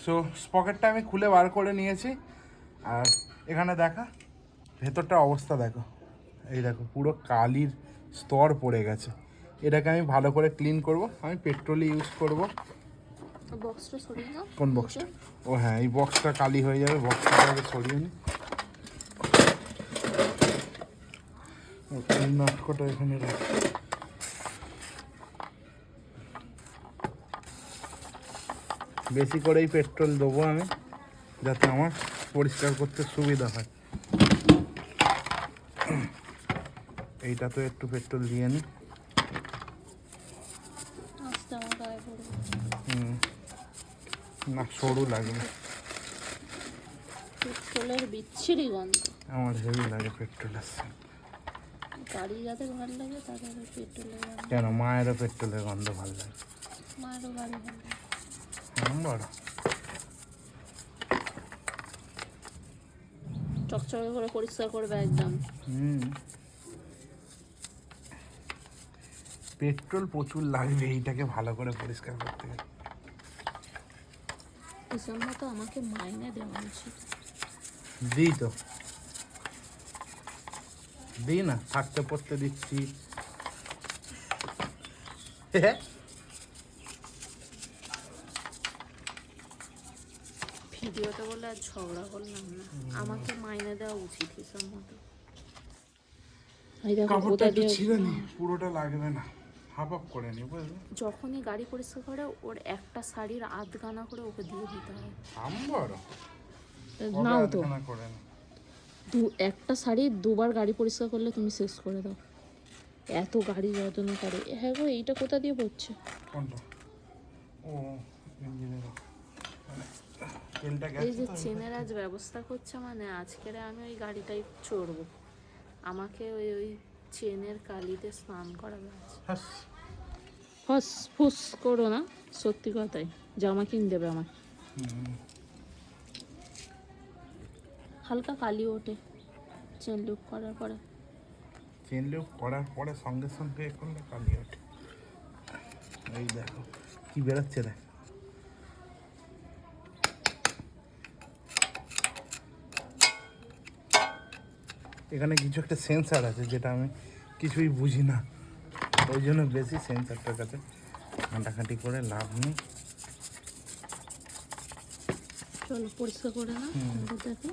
So পকেটটা আমি খুলে বার করে নিয়েছি। আর এখানে দেখা ভেতরটা অবস্থা দেখো, এই দেখো পুরো কালির স্তর পড়ে গেছে। এটাকে আমি ভালো করে ক্লিন করব। আমি পেট্রোলই ইউজ করব। বক্সটা সরিয়ে নাও। কোন বক্সটা? ও হ্যাঁ, এই বক্সটা কালি হয়ে যাবে, বক্সটা আগে সরিয়ে নি। নাটকটা এখানে রাখ। বেশি করেই পেট্রোল দেবো আমি, যাতে আমার পরিষ্কার করতে সুবিধা হয়। এইটা তো একটু পেট্রোল দিয়ে নি। আস্তে আমার গায়ে পড়বে। না, সরু লাগবে। পেট্রোলের বিচ্ছিরি গন্ধ আমার হেভি লাগে পেট্রোলের। গাড়ি যাতে ভালো লাগে তাদের পেট্রোলের গন্ধ। কেন, মায়েরও পেট্রোলের গন্ধ ভালো লাগে। মায়েরও গাড়ি ভালো লাগে। বড় চকচকে করে পরিষ্কার করবে একদম। পেট্রোল প্রচুর লাগবে এইটাকে ভালো করে পরিষ্কার করতে গেলে। এসব মতো আমাকে মাইনে দেওয়া উচিত। দিই তো, দিই না, থাকতে পড়তে দিচ্ছি। ভিডিওতে বলে আর ঝগড়া করলাম না, আমাকে মাইনে দেওয়া উচিত এসব মতো। কাপড়টা একটু ছিঁড়ে নি, পুরোটা লাগবে না, হাফ হাফ করে নি, বুঝলি? যখনই গাড়ি পরিষ্কার করে ওর একটা শাড়ির আধখানা করে ওকে দিয়ে দিতে হয়। নাও তো, একটা শাড়ি দুবার গাড়ি পরিষ্কার করলে তুমি শেষ করে দাও। এত গাড়ি যত্ন করে। হ্যাঁ গো, এইটা কোথা দিয়ে পড়ছে? কোনটা? ও এই যে চেনের আজ ব্যবস্থা করছে, মানে আজকের আমি ওই গাড়িটাই চড়বো। আমাকে ওই ওই চেনের কালিতে স্নান করাবে আছে। ফস ফুস করো না, সত্যি কথাই। জামা কিনে দেবে আমাকে। হালকা কালি ওঠে চেন লুক করার পরে। চেন লুক করার পরে সঙ্গে সঙ্গে করলে কালি ওঠে। এই দেখো কি বেরোচ্ছে, দেখ। এখানে কিছু একটা সেন্সার আছে যেটা আমি কিছুই বুঝি না, ওই জন্য বেশি সেন্সারটার কাছে ঘাঁটাঘাঁটি করে লাভ নেই। চলো পরিষ্কার করে না দেখো।